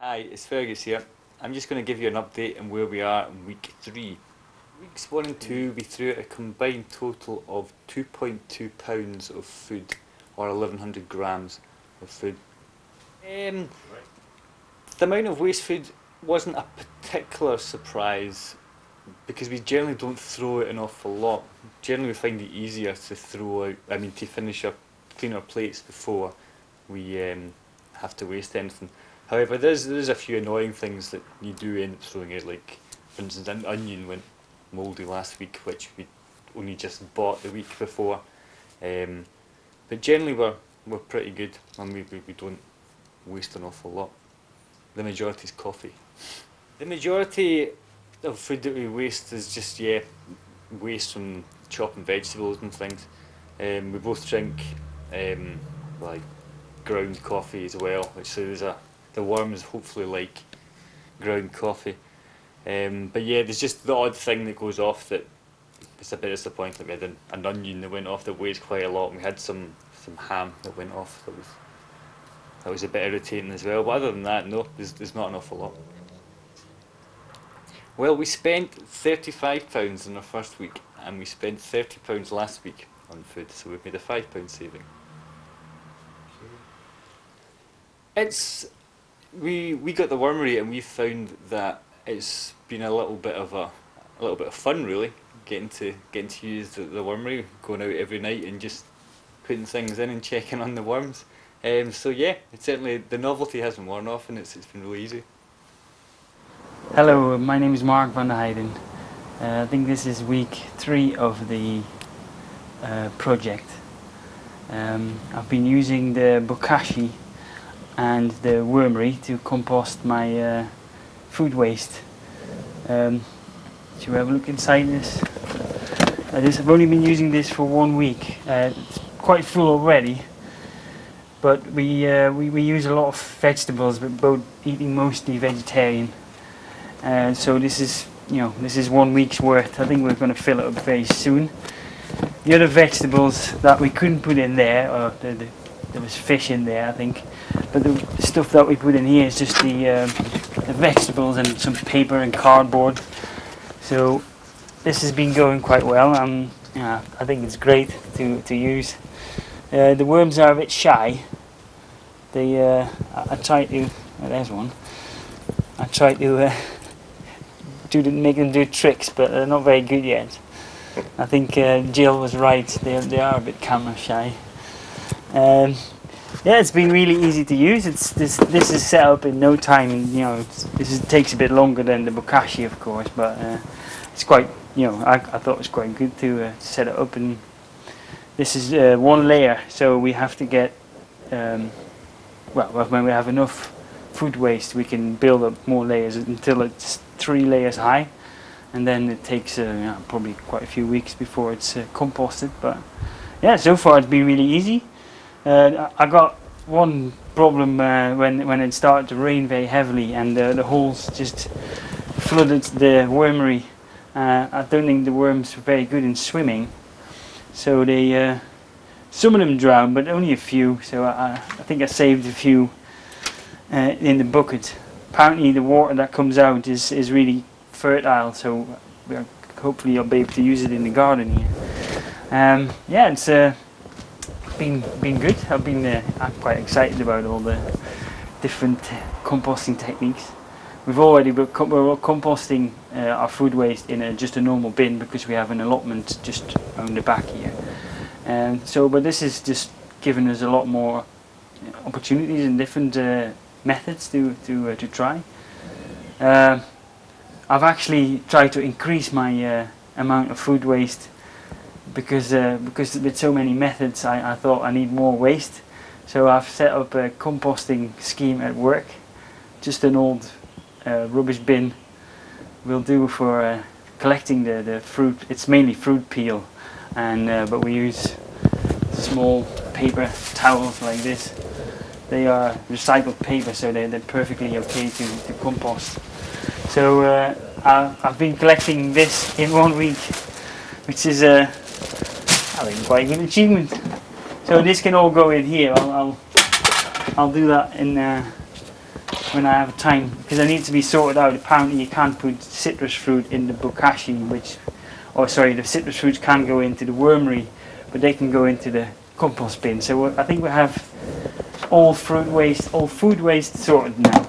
Hi, it's Fergus here. I'm just going to give you an update on where we are in week 3. Weeks 1 and 2 we threw out a combined total of 2.2 pounds of food, or 1100 grams of food. The amount of waste food wasn't a particular surprise because we generally don't throw out an awful lot. Generally we find it easier to to finish up, clean our plates before we have to waste anything. However, there's a few annoying things that you do end up throwing out, like for instance an onion went mouldy last week, which we only just bought the week before. But generally we're pretty good, and we don't waste an awful lot. The majority is coffee. The majority of food that we waste is just waste from chopping vegetables and things. We both drink like ground coffee as well, which the worms hopefully like ground coffee. But yeah, there's just the odd thing that goes off that it's a bit disappointing. We had an onion that went off that weighs quite a lot, and we had some ham that went off that was a bit irritating as well. But other than that, no, there's not an awful lot. Well, we spent £35 in our first week, and we spent £30 last week on food, so we've made a £5 saving. It's we got the wormery, and we found that it's been a little bit of fun, really, getting to use the wormery, going out every night and just putting things in and checking on the worms. So yeah, it's certainly, the novelty hasn't worn off, and it's been really easy. Hello, my name is Mark van der Heijden. I think this is week 3 of the project. I've been using the bokashi and the wormery to compost my food waste. Should we have a look inside this? I've only been using this for 1 week. It's quite full already, but we use a lot of vegetables, but both eating mostly vegetarian. So this is 1 week's worth. I think we're going to fill it up very soon. The other vegetables that we couldn't put in there, or there was fish in there, I think, but the stuff that we put in here is just the vegetables and some paper and cardboard. So this has been going quite well. I think it's great to use. The worms are a bit shy. I try to. Oh, there's one. I try to make them do tricks, but they're not very good yet. I think Jill was right. They are a bit camera shy. Yeah, it's been really easy to use. This is set up in no time. Takes a bit longer than the bokashi, of course, but it's quite. I thought it was quite good to set it up. And this is 1 layer, so we have to get. When we have enough food waste, we can build up more layers until it's 3 layers high, and then it takes probably quite a few weeks before it's composted. But yeah, so far it's been really easy. I got one problem when it started to rain very heavily, and the holes just flooded the wormery. I don't think the worms were very good in swimming, so they some of them drowned, but only a few. So I think I saved a few in the bucket. Apparently the water that comes out is really fertile, so hopefully I'll be able to use it in the garden here. Yeah, it's been good. I'm quite excited about all the different composting techniques. We're composting our food waste in just a normal bin, because we have an allotment just on the back here. But this is just giving us a lot more opportunities and different methods to try. I've actually tried to increase my amount of food waste, because with so many methods I thought I need more waste. So I've set up a composting scheme at work. Just an old rubbish bin will do for collecting the fruit. It's mainly fruit peel, but we use small paper towels like this. They are recycled paper, so they're perfectly okay to compost. So I've been collecting this in 1 week, which is I think quite a good achievement. So this can all go in here. I'll do that in when I have time, because I need to be sorted out. Apparently you can't put citrus fruit in the bokashi, the citrus fruits can go into the wormery, but they can go into the compost bin. So I think we have all food waste sorted now.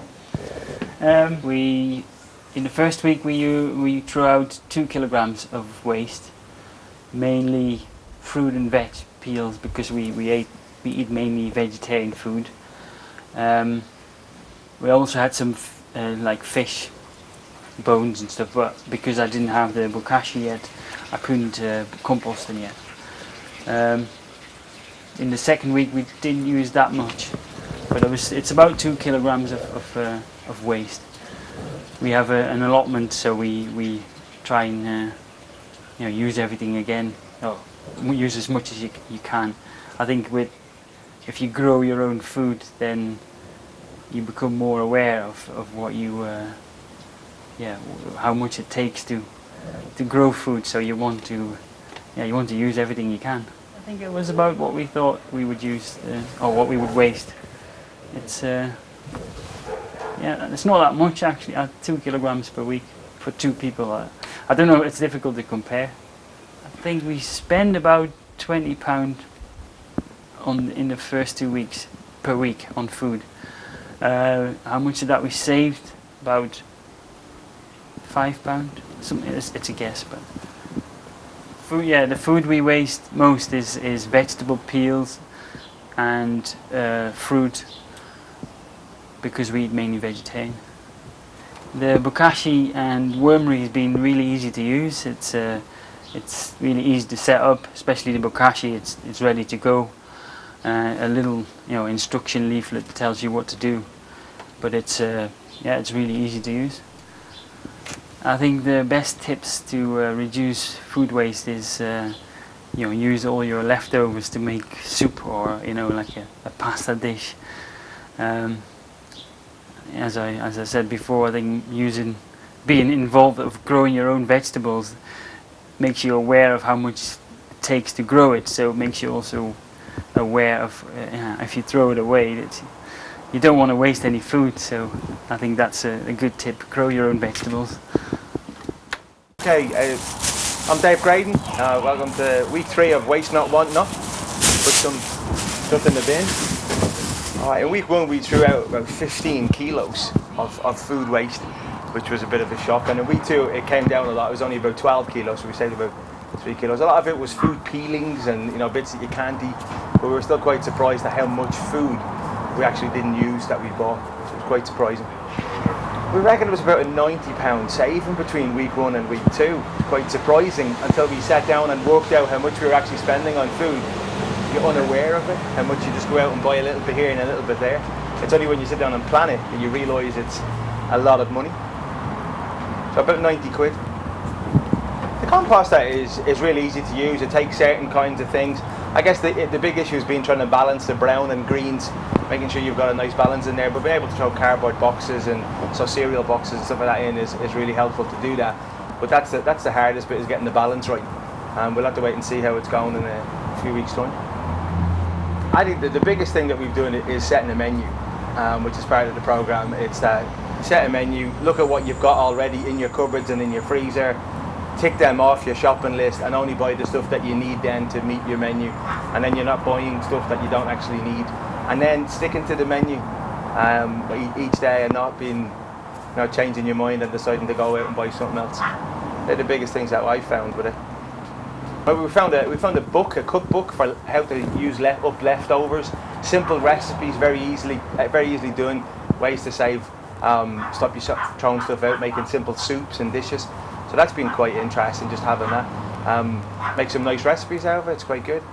In the first week we threw out 2 kilograms of waste, mainly fruit and veg peels, because we eat mainly vegetarian food. We also had some like fish bones and stuff, but because I didn't have the bokashi yet, I couldn't compost them yet. In the second week we didn't use that much, but it's about 2 kilograms of waste. We have an allotment, so we try and use everything again, or use as much as you can. I think if you grow your own food, then you become more aware of what how much it takes to grow food. So you want to use everything you can. I think it was about what we thought we would use, or what we would waste. It's it's not that much actually. 2 kilograms per week for 2 people. I don't know. It's difficult to compare. I think we spend about £20 in the first 2 weeks per week on food. How much of that we saved? About £5. Something. It's a guess, but food. Yeah, the food we waste most is vegetable peels and fruit, because we eat mainly vegetarian. The bokashi and wormery has been really easy to use. It's really easy to set up, especially the bokashi. It's ready to go. A little instruction leaflet tells you what to do, but it's really easy to use. I think the best tips to reduce food waste is use all your leftovers to make soup, or like a pasta dish. As I said before, I think being involved of growing your own vegetables makes you aware of how much it takes to grow it. So it makes you also aware of if you throw it away, you don't want to waste any food. So I think that's a good tip. Grow your own vegetables. Okay, I'm Dave Graydon. Welcome to week 3 of Waste Not Want Not. Put some stuff in the bin. In week 1 we threw out about 15 kilos of food waste, which was a bit of a shock. And in week 2 it came down a lot. It was only about 12 kilos, so we saved about 3 kilos. A lot of it was food peelings and bits that you can't eat. But we were still quite surprised at how much food we actually didn't use that we bought. It was quite surprising. We reckon it was about a £90 saving between week 1 and week 2. Quite surprising until we sat down and worked out how much we were actually spending on food. You're unaware of it, how much you just go out and buy a little bit here and a little bit there. It's only when you sit down and plan it that you realise it's a lot of money. So about 90 quid. The composter is really easy to use. It takes certain kinds of things. I guess the big issue has been trying to balance the brown and greens, making sure you've got a nice balance in there, but being able to throw cardboard boxes and cereal boxes and stuff like that in is really helpful to do that. But that's the hardest bit, is getting the balance right. And we'll have to wait and see how it's going in a few weeks' time. I think that the biggest thing that we've done is setting a menu, which is part of the programme. It's that set a menu, look at what you've got already in your cupboards and in your freezer, tick them off your shopping list, and only buy the stuff that you need then to meet your menu. And then you're not buying stuff that you don't actually need. And then sticking to the menu each day, and not being changing your mind and deciding to go out and buy something else. They're the biggest things that I found with it. But we found a cookbook for how to use up leftovers. Simple recipes, very easily done. Ways to save, stop you throwing stuff out, making simple soups and dishes. So that's been quite interesting, just having that. Make some nice recipes out of it. It's quite good.